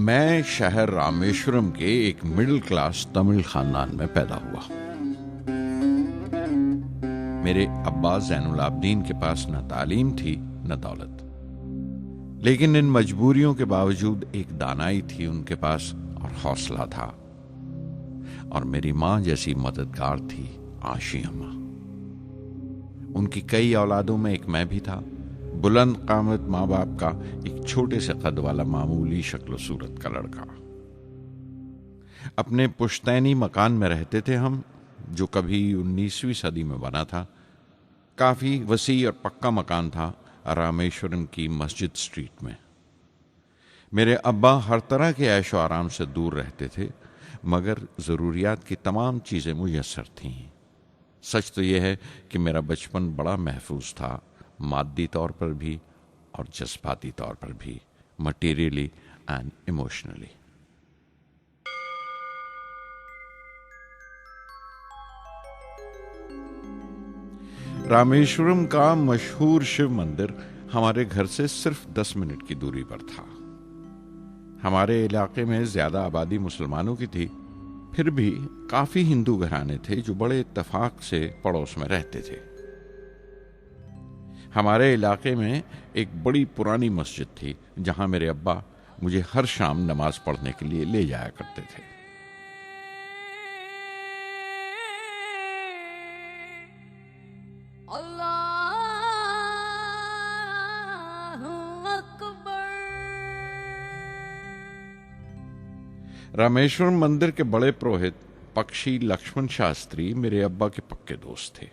मैं शहर रामेश्वरम के एक मिडिल क्लास तमिल खानदान में पैदा हुआ। मेरे अब्बा ज़ैनुल आबदीन के पास न तालीम थी न दौलत, लेकिन इन मजबूरियों के बावजूद एक दानाई थी उनके पास और हौसला था। और मेरी माँ जैसी मददगार थी आशी अम्मा। उनकी कई औलादों में एक मैं भी था, बुलंद कामत माँ बाप का एक छोटे से कद वाला मामूली शक्ल सूरत का लड़का। अपने पुश्तैनी मकान में रहते थे हम, जो कभी 19वीं सदी में बना था। काफी वसी और पक्का मकान था रामेश्वरम की मस्जिद स्ट्रीट में। मेरे अब्बा हर तरह के ऐशो आराम से दूर रहते थे, मगर जरूरियात की तमाम चीजें मुयस्सर थीं। सच तो यह है कि मेरा बचपन बड़ा महफूज था, मादी तौर पर भी और जज्बाती तौर पर भी, मटीरियली एंड इमोशनली। रामेश्वरम का मशहूर शिव मंदिर हमारे घर से सिर्फ 10 मिनट की दूरी पर था। हमारे इलाके में ज्यादा आबादी मुसलमानों की थी, फिर भी काफी हिंदू घराने थे जो बड़े इत्तेफाक से पड़ोस में रहते थे। हमारे इलाके में एक बड़ी पुरानी मस्जिद थी जहां मेरे अब्बा मुझे हर शाम नमाज पढ़ने के लिए ले जाया करते थे। रामेश्वरम मंदिर के बड़े पुरोहित पक्षी लक्ष्मण शास्त्री मेरे अब्बा के पक्के दोस्त थे।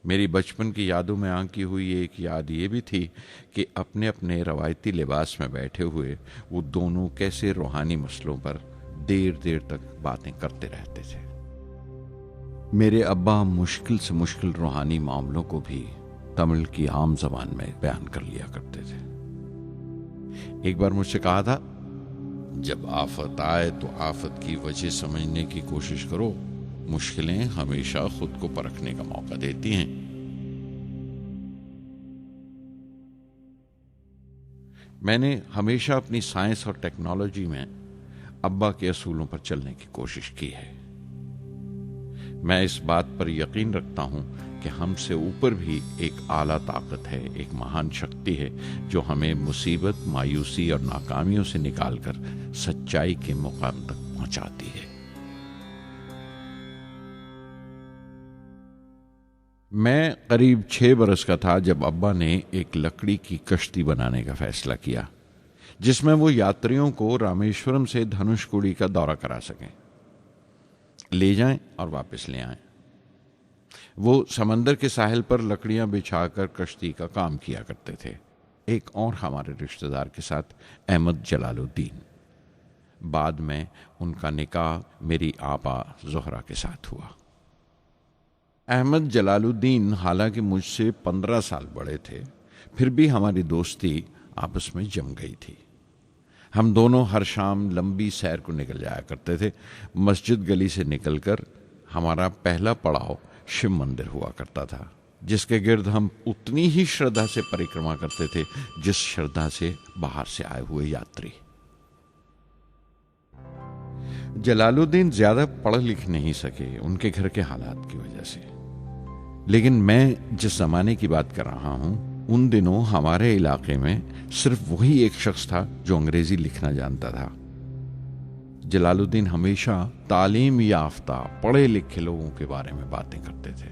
मेरी बचपन की यादों में आंकी हुई एक याद ये भी थी कि अपने अपने रवायती लिबास में बैठे हुए वो दोनों कैसे रूहानी मसलों पर देर देर तक बातें करते रहते थे। मेरे अब्बा मुश्किल से मुश्किल रूहानी मामलों को भी तमिल की आम जबान में बयान कर लिया करते थे। एक बार मुझसे कहा था, जब आफत आए तो आफत की वजह समझने की कोशिश करो, मुश्किलें हमेशा खुद को परखने का मौका देती हैं। मैंने हमेशा अपनी साइंस और टेक्नोलॉजी में अब्बा के असूलों पर चलने की कोशिश की है। मैं इस बात पर यकीन रखता हूं कि हमसे ऊपर भी एक आला ताकत है, एक महान शक्ति है जो हमें मुसीबत, मायूसी और नाकामियों से निकालकर सच्चाई के मुकाम तक पहुंचाती है। मैं करीब 6 बरस का था जब अब्बा ने एक लकड़ी की कश्ती बनाने का फैसला किया, जिसमें वो यात्रियों को रामेश्वरम से धनुषकोडी का दौरा करा सकें, ले जाएं और वापस ले आएं। वो समंदर के साहिल पर लकड़ियां बिछाकर कश्ती का काम किया करते थे, एक और हमारे रिश्तेदार के साथ, अहमद जलालुद्दीन। बाद में उनका निकाह मेरी आपा जोहरा के साथ हुआ। अहमद जलालुद्दीन हालांकि मुझसे 15 साल बड़े थे, फिर भी हमारी दोस्ती आपस में जम गई थी। हम दोनों हर शाम लंबी सैर को निकल जाया करते थे। मस्जिद गली से निकलकर हमारा पहला पड़ाव शिव मंदिर हुआ करता था, जिसके गिर्द हम उतनी ही श्रद्धा से परिक्रमा करते थे जिस श्रद्धा से बाहर से आए हुए यात्री। जलालुद्दीन ज्यादा पढ़ लिख नहीं सके उनके घर के हालात की वजह से, लेकिन मैं जिस जमाने की बात कर रहा हूं, उन दिनों हमारे इलाके में सिर्फ वही एक शख्स था जो अंग्रेजी लिखना जानता था। जलालुद्दीन हमेशा तालीम याफ्ता पढ़े लिखे लोगों के बारे में बातें करते थे,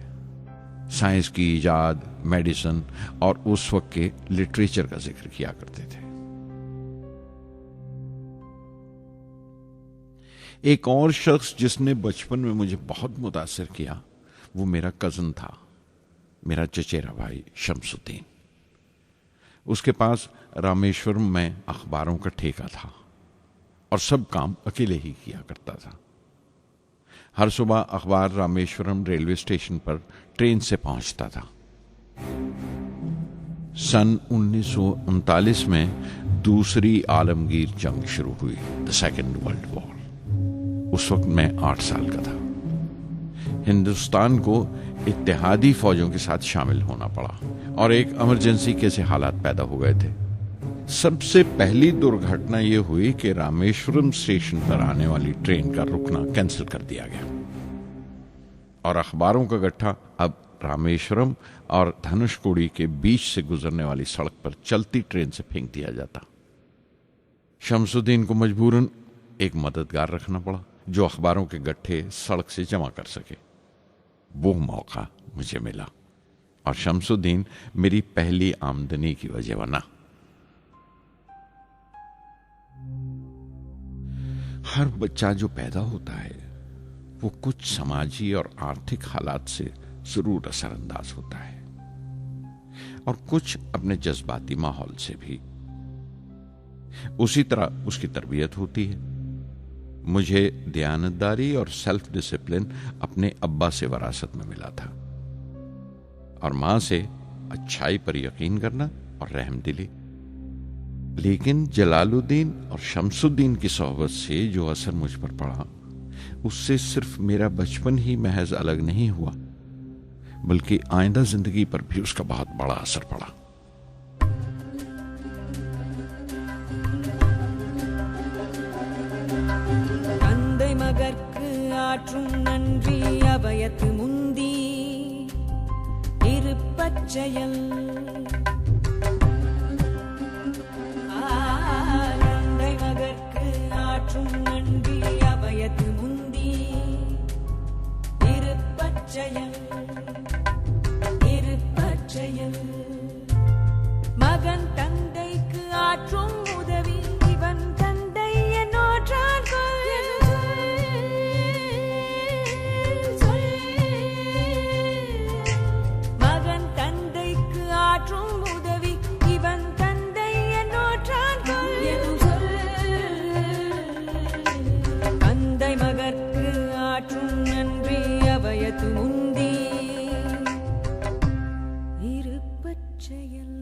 साइंस की इजाद, मेडिसिन और उस वक्त के लिटरेचर का जिक्र किया करते थे। एक और शख्स जिसने बचपन में मुझे बहुत मुतासिर किया, वो मेरा कजन था, मेरा चचेरा भाई शमसुद्दीन। उसके पास रामेश्वरम में अखबारों का ठेका था और सब काम अकेले ही किया करता था। हर सुबह अखबार रामेश्वरम रेलवे स्टेशन पर ट्रेन से पहुंचता था। सन 1939 में दूसरी आलमगीर जंग शुरू हुई, द सेकेंड वर्ल्ड वॉर। उस वक्त मैं 8 साल का था। हिंदुस्तान को इत्तेहादी फौजों के साथ शामिल होना पड़ा और एक इमरजेंसी के से हालात पैदा हो गए थे। सबसे पहली दुर्घटना यह हुई कि रामेश्वरम स्टेशन पर आने वाली ट्रेन का रुकना कैंसिल कर दिया गया और अखबारों का गट्ठा अब रामेश्वरम और धनुषकोडी के बीच से गुजरने वाली सड़क पर चलती ट्रेन से फेंक दिया जाता। शमसुद्दीन को मजबूरन एक मददगार रखना पड़ा जो अखबारों के गट्ठे सड़क से जमा कर सके। वो मौका मुझे मिला और शमसुद्दीन मेरी पहली आमदनी की वजह बना। हर बच्चा जो पैदा होता है वो कुछ समाजी और आर्थिक हालात से जरूर असरअंदाज होता है और कुछ अपने जज्बाती माहौल से भी। उसी तरह उसकी तरबियत होती है। मुझे दयानतदारी और सेल्फ डिसिप्लिन अपने अब्बा से विरासत में मिला था और मां से अच्छाई पर यकीन करना और रहमदिली। लेकिन जलालुद्दीन और शमसुद्दीन की सोहबत से जो असर मुझ पर पड़ा उससे सिर्फ मेरा बचपन ही महज अलग नहीं हुआ बल्कि आइंदा जिंदगी पर भी उसका बहुत बड़ा असर पड़ा। தந்தை மகற்கு ஆற்றும் நன்றி அபயத்து முந்தி இருப்பச்செயல் தந்தை மகற்கு ஆற்றும் நன்றி அபயத்து முந்தி இருப்பச்செயல் இருப்பச்செயல் மகன் தந்தைக்கு ஆற்றும் உதவி இவன் தந்தை என்னோற்றான் மகன் தந்தைக்கு ஆற்றும் உதவி இவன் தந்தை என்னோற்றான் தந்தை மகற்கு ஆற்றும் நன்றி அபயத்து முந்தி இருப்பச்செயல்